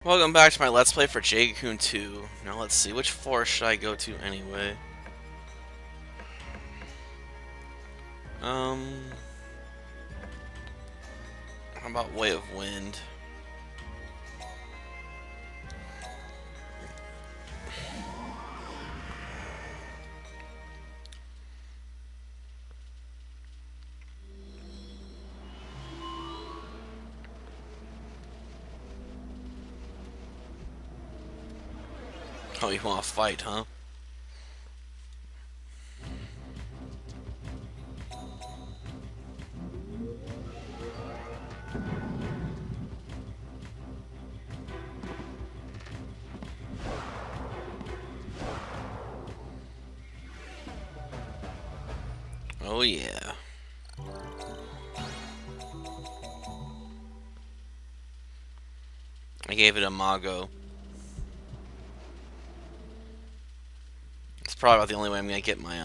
Welcome back to my Let's Play for Jade Cocoon 2. Now let's see, which forest should I go to anyway? How about Way of Wind? Oh, you want to fight, huh? Oh yeah. I gave it a Mago. It's probably about the only way I'm gonna get my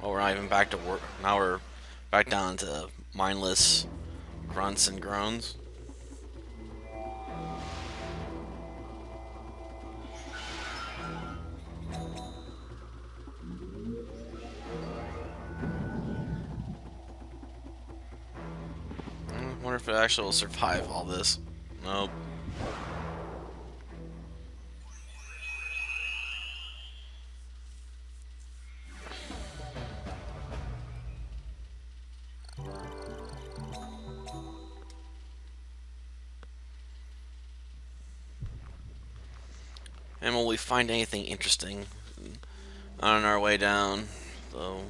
Oh, we're not even back to work. Now we're back down to mindless grunts and groans. I wonder if it actually will survive all this. Nope. And will we find anything interesting on our way down, though?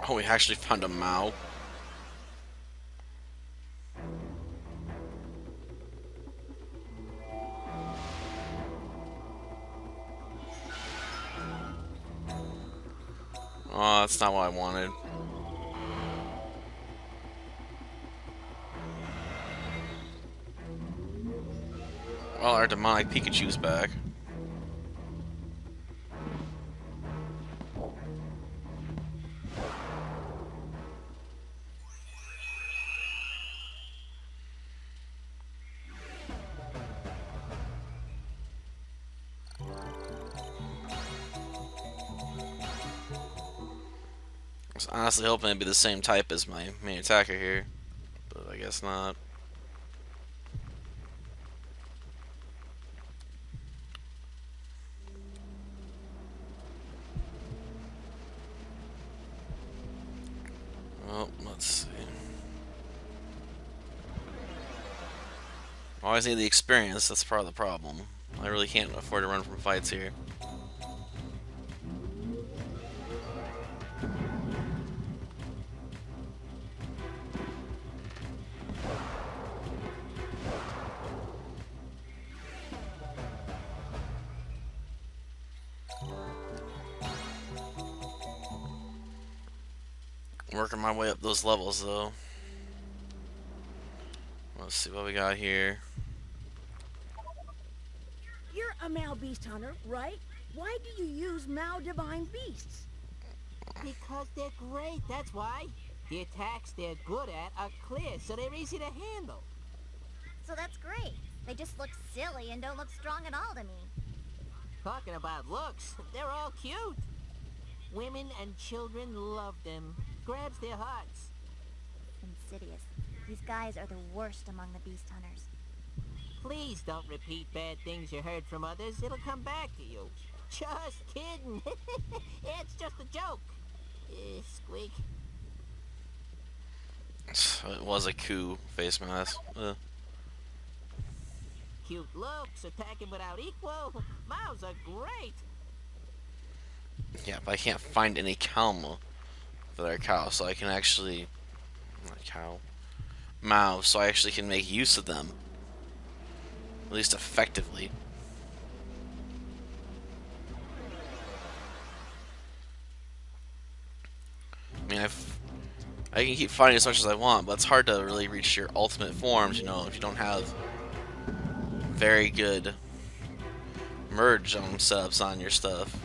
Oh, we actually found a Mao. Oh, that's not what I wanted. Well, our demonic Pikachu's back. I was honestly hoping it'd be the same type as my main attacker here, but I guess not. Well, let's see. I always need the experience, that's part of the problem. I really can't afford to run from fights here. Working my way up those levels though. Let's see what we got here. You're a Mao Beast Hunter, right? Why do you use Mao Divine Beasts? Because they're great, that's why. The attacks they're good at are clear, so they're easy to handle. So that's great. They just look silly and don't look strong at all to me. Talking about looks, they're all cute. Women and children love them. Grabs their hearts. Insidious. These guys are the worst among the beast hunters. Please don't repeat bad things you heard from others. It'll come back to you. Just kidding. It's just a joke. Squeak. It was a coup face mask. Cute looks, attacking without equal. Maos are great. Yeah, but I can't find any Calma for our cow, so I can actually... Not cow. Mao, so I actually can make use of them. At least effectively. I mean, I can keep fighting as much as I want, but it's hard to really reach your ultimate forms, you know, if you don't have very good merge setups on your stuff.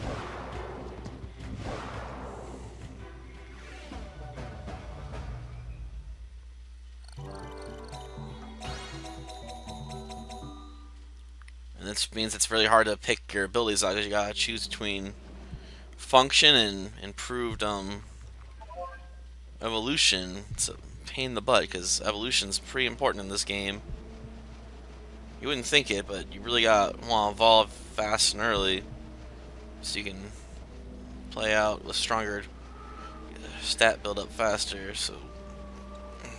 And this means it's really hard to pick your abilities out because you gotta choose between function and improved evolution. It's a pain in the butt because evolution's pretty important in this game. You wouldn't think it, but you really got want to evolve fast and early so you can play out with stronger stat build up faster. So,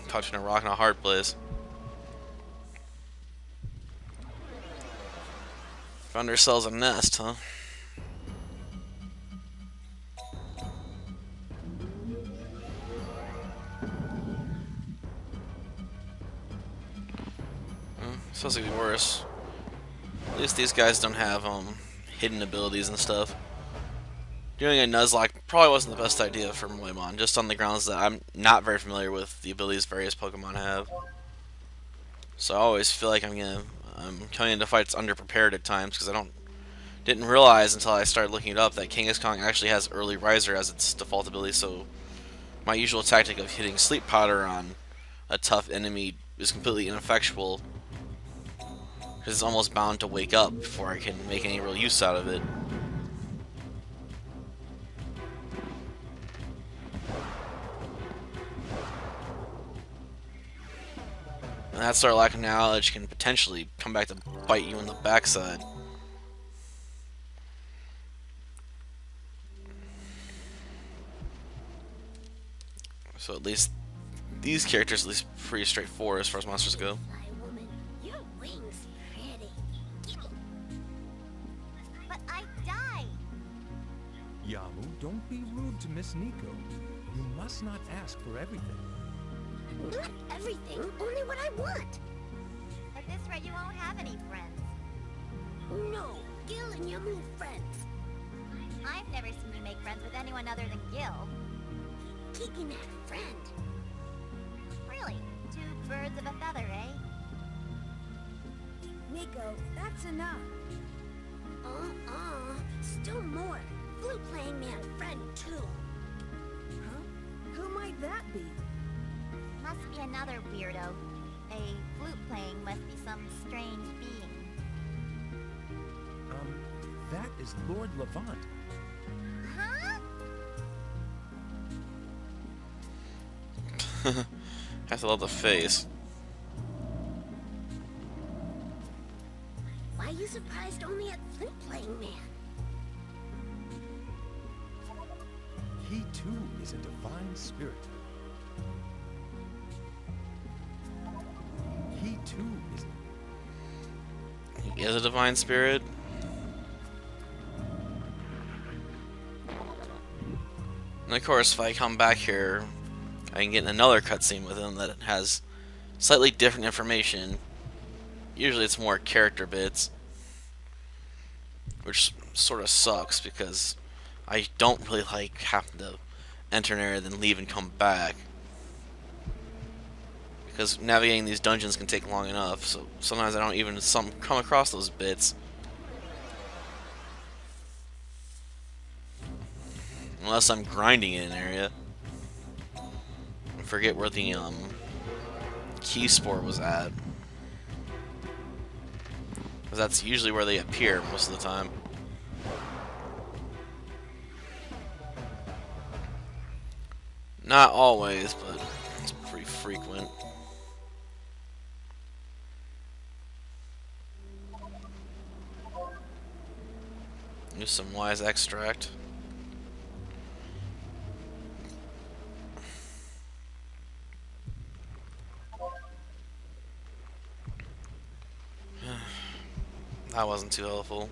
touching a rock in a hard place. Found ourselves a nest, huh? Supposed to be worse. At least these guys don't have hidden abilities and stuff. Doing a Nuzlocke probably wasn't the best idea for Moemon, just on the grounds that I'm not very familiar with the abilities various Pokemon have. So I always feel like I'm coming into fights underprepared at times because didn't realize until I started looking it up that Kangaskhan actually has early riser as its default ability. So my usual tactic of hitting sleep powder on a tough enemy is completely ineffectual because it's almost bound to wake up before I can make any real use out of it. And that sort of lack of knowledge can potentially come back to bite you in the backside. So at least these characters at least pretty straightforward as far as monsters go. Fly woman, your wings pretty. Gimme. But I died. Yamu, don't be rude to Miss Nico. You must not ask for everything. Not everything, only what I want. At this rate, you won't have any friends. No, Gil and Yamu friends. I've never seen you make friends with anyone other than Gil. Kicking that friend. Really? Two birds of a feather, eh? Nico, that's enough. Still more. Flute playing man friend too. Huh? Who might that be? Must be another weirdo. A flute playing must be some strange being. That is Lord Levant. Huh? Have to love the face. Why are you surprised only at flute playing man? He too is a divine spirit. He too is. He is a divine spirit. And of course, if I come back here, I can get another cutscene with him that has slightly different information. Usually it's more character bits, which sort of sucks because I don't really like having to enter an area then leave and come back. Because navigating these dungeons can take long enough, so sometimes I don't even come across those bits. Unless I'm grinding in an area. I forget where the key spore was at. Because that's usually where they appear most of the time. Not always, but it's pretty frequent. Use some wise extract. That wasn't too helpful.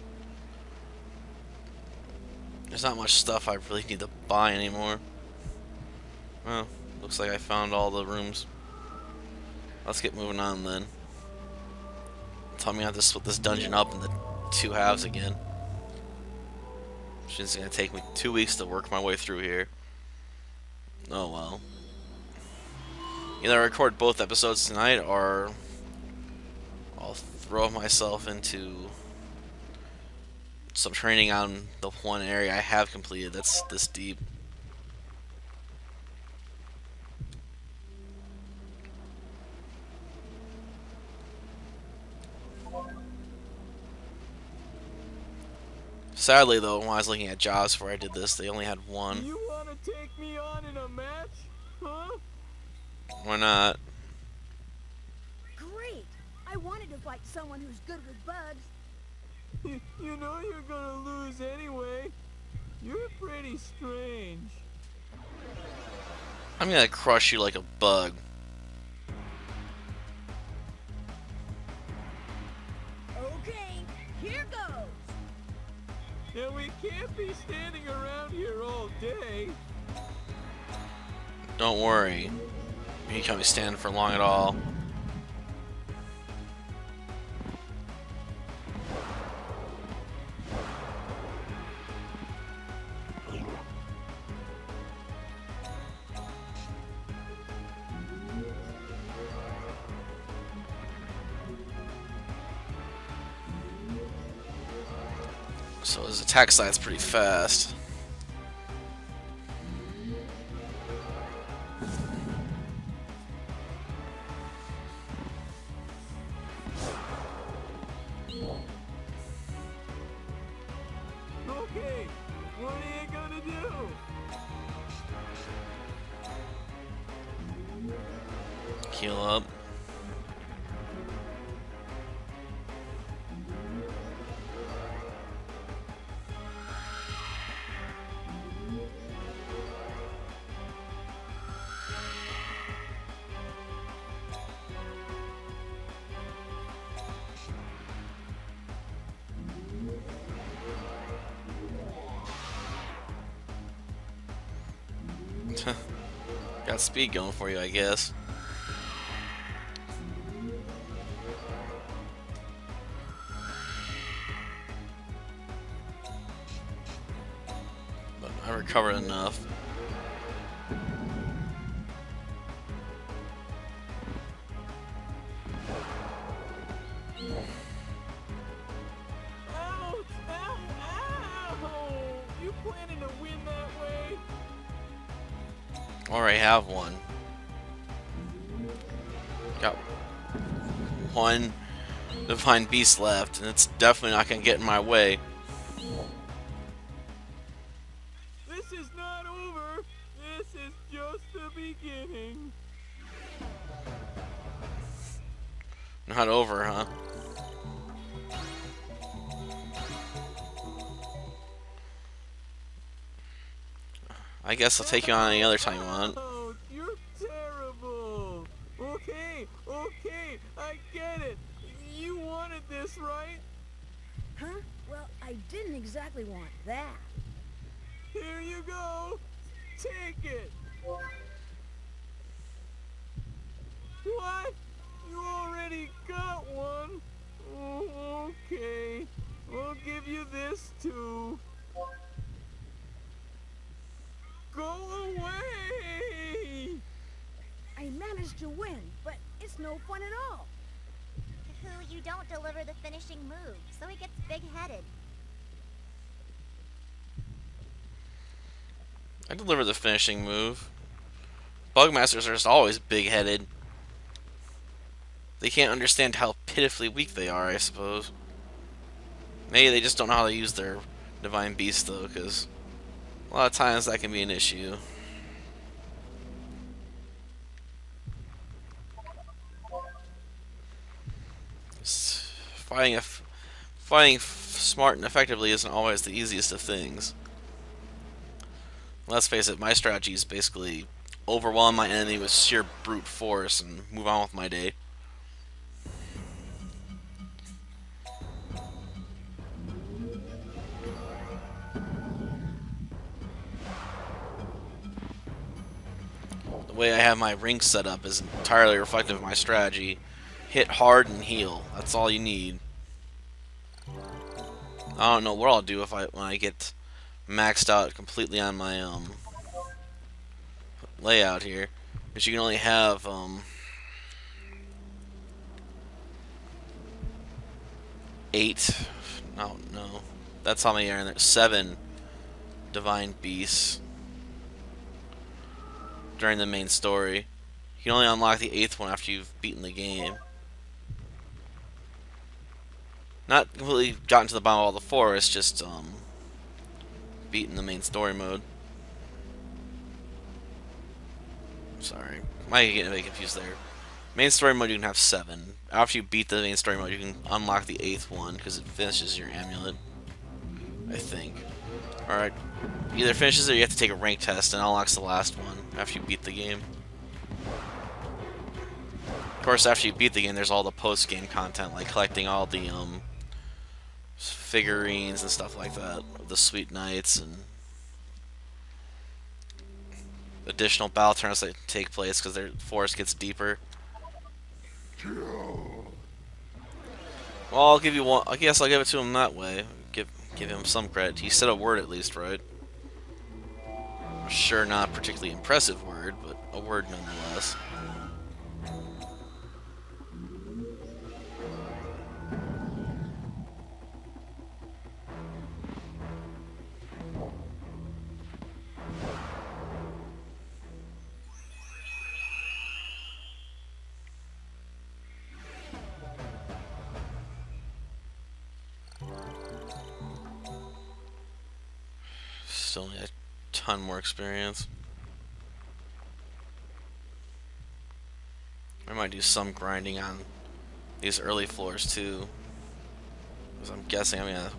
There's not much stuff I really need to buy anymore. Well, looks like I found all the rooms. Let's get moving on then. Tell me I have to split this dungeon up into two halves again. Which is going to take me 2 weeks to work my way through here. Oh well. Either I record both episodes tonight or I'll throw myself into some training on the one area I have completed that's this deep. Sadly, though, when I was looking at jobs before I did this, they only had one. You wanna take me on in a match? Huh? Why not? Great! I wanted to fight someone who's good with bugs. You know you're gonna lose anyway. You're pretty strange. I'm gonna crush you like a bug. Okay, here goes. And we can't be standing around here all day. Don't worry. You can't be standing for long at all. So his attack side's pretty fast. Okay, what are you gonna do? Heal up. Got speed going for you, I guess. But I recovered enough. Ouch! Ow! Ow! You planning to win that way? Already have one. Got one divine beast left, and it's definitely not gonna get in my way. This is not over. This is just the beginning. Not over, huh? I guess I'll take you on any other time you want. Oh, you're terrible. Okay, okay, I get it. You wanted this, right? Huh? Well, I didn't exactly want that. Here you go. Take it. What? You already got one? Oh, okay. We'll give you this too. Go away! I managed to win, but it's no fun at all. To who you don't deliver the finishing move, so he gets big-headed. I deliver the finishing move. Bugmasters are just always big-headed. They can't understand how pitifully weak they are, I suppose. Maybe they just don't know how to use their divine beast, though, because a lot of times that can be an issue. Fighting smart and effectively isn't always the easiest of things. Let's face it, my strategy is basically overwhelm my enemy with sheer brute force and move on with my day. The way I have my ring set up is entirely reflective of my strategy. Hit hard and heal. That's all you need. I don't know what I'll do when I get maxed out completely on my layout here, because you can only have 8. No, that's how many are in there. 7 divine beasts during the main story. You can only unlock the 8th one after you've beaten the game. Not completely gotten to the bottom of all the forests, just beating the main story mode. Sorry, might get a bit confused there. Main story mode, you can have 7. After you beat the main story mode, you can unlock the 8th one because it finishes your amulet, I think. Alright, either finishes it or you have to take a rank test and unlocks the last one after you beat the game. Of course, after you beat the game, there's all the post-game content, like collecting all the figurines and stuff like that, the Sweet Knights and additional battle turns that take place because their forest gets deeper. Well, I'll give you one. I guess I'll give it to him that way. Give him some credit. He said a word at least, right? Sure, not particularly impressive word, but a word nonetheless. Still need a ton more experience. I might do some grinding on these early floors too, because I'm guessing I'm gonna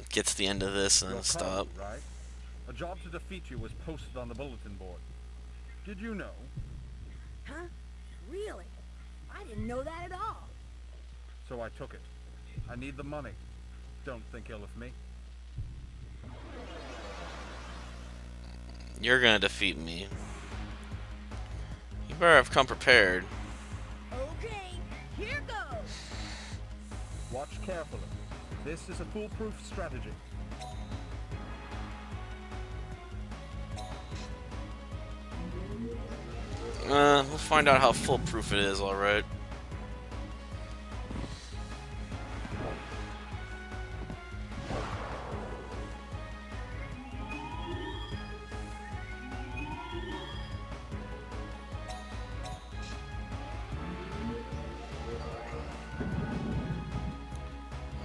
get to the end of this and then stop. Right? A job to defeat you was posted on the bulletin board. Did you know? Huh? Really? I didn't know that at all. So I took it. I need the money. Don't think ill of me. You're gonna defeat me. You better have come prepared. Okay, here goes. Watch carefully. This is a foolproof strategy. We'll find out how foolproof it is, alright.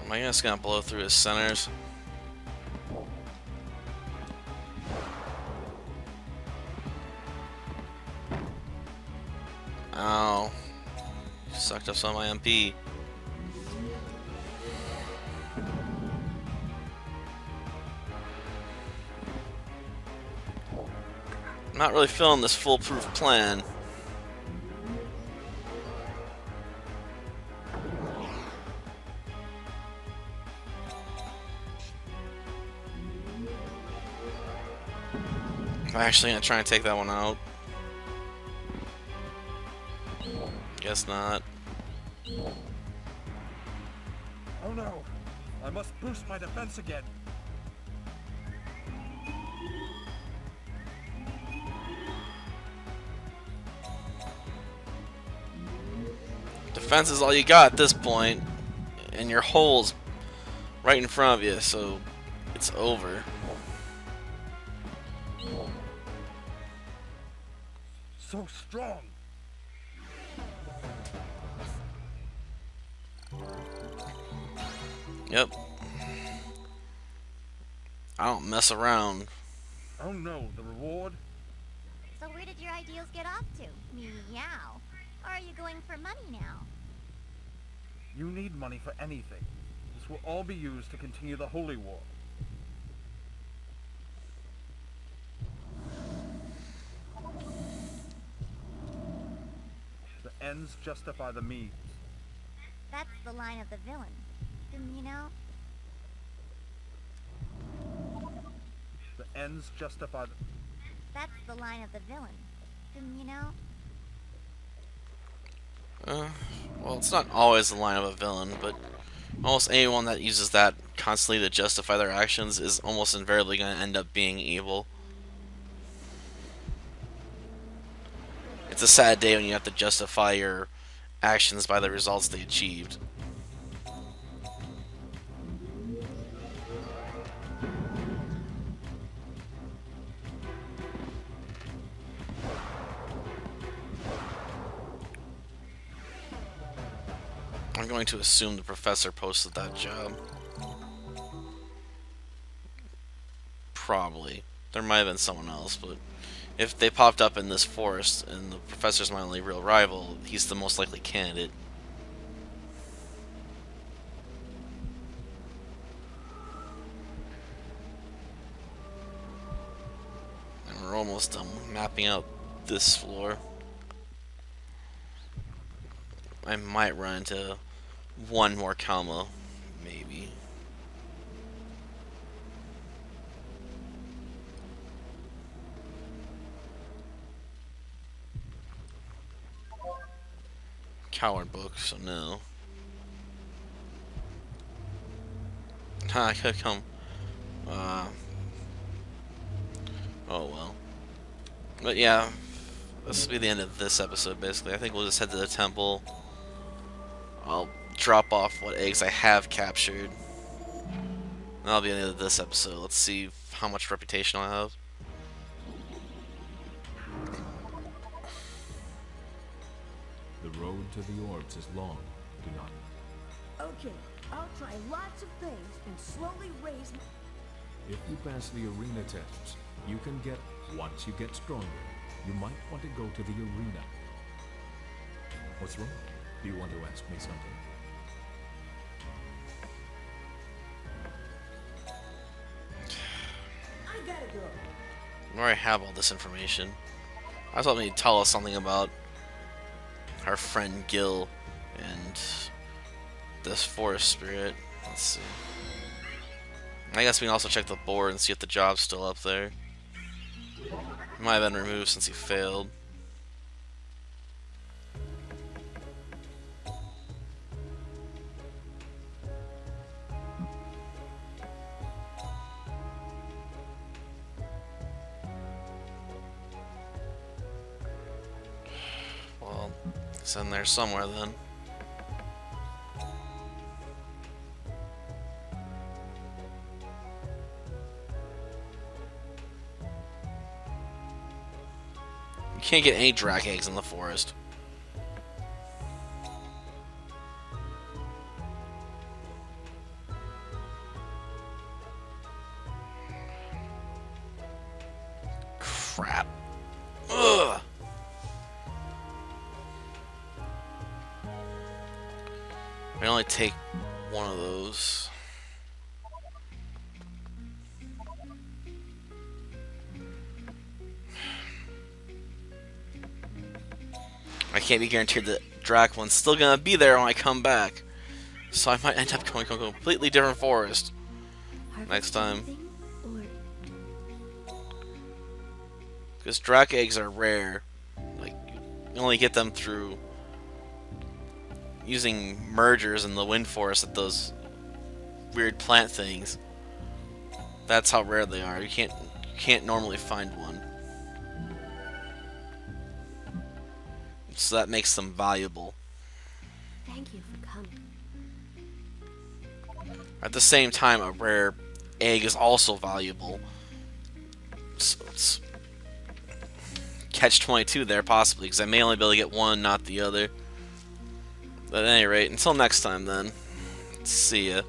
Am I just gonna blow through his centers? Ow. Sucked up some of my MP. I'm not really feeling this foolproof plan. I'm actually gonna try and take that one out. Guess not. Oh no! I must boost my defense again. Defense is all you got at this point, and your hole's right in front of you, so it's over. So strong! Yep. I don't mess around. Oh no, the reward? So where did your ideals get off to? Meow. Or are you going for money now? You need money for anything. This will all be used to continue the Holy War. The ends justify the means. That's the line of the villain. Didn't you know? The ends justify the... That's the line of the villain. Didn't you know? Well, it's not always the line of a villain, but almost anyone that uses that constantly to justify their actions is almost invariably going to end up being evil. It's a sad day when you have to justify your actions by the results they achieved. I'm going to assume the professor posted that job. Probably. There might have been someone else, but if they popped up in this forest and the professor's my only real rival, he's the most likely candidate. And we're almost done mapping out this floor. I might run into one more Kalma, maybe. Coward book, so no. I could come. Oh well. But yeah, this will be the end of this episode, basically. I think we'll just head to the temple. I'll drop off what eggs I have captured. And that'll be the end of this episode. Let's see how much reputation I have. The road to the orbs is long, do not. Okay, I'll try lots of things and slowly raise my... If you pass the arena tests, you can get, once you get stronger, you might want to go to the arena. What's wrong? Do you want to ask me something? I gotta go. I already have all this information. I thought maybe tell us something about our friend Gil and this forest spirit. Let's see. I guess we can also check the board and see if the job's still up there. It might have been removed since he failed. Well, it's in there somewhere then. You can't get any drag eggs in the forest. Crap. Ugh. I only take one of those. I can't be guaranteed that Dracolin's still gonna be there when I come back. So I might end up going to a completely different forest next time. Because Drac eggs are rare. Like, you only get them through using mergers in the wind forest at those weird plant things. That's how rare they are. You can't normally find one. So that makes them valuable. Thank you for coming. At the same time, a rare egg is also valuable. So it's catch-22 there, possibly, because I may only be able to get one, not the other. But at any rate, until next time then, see ya.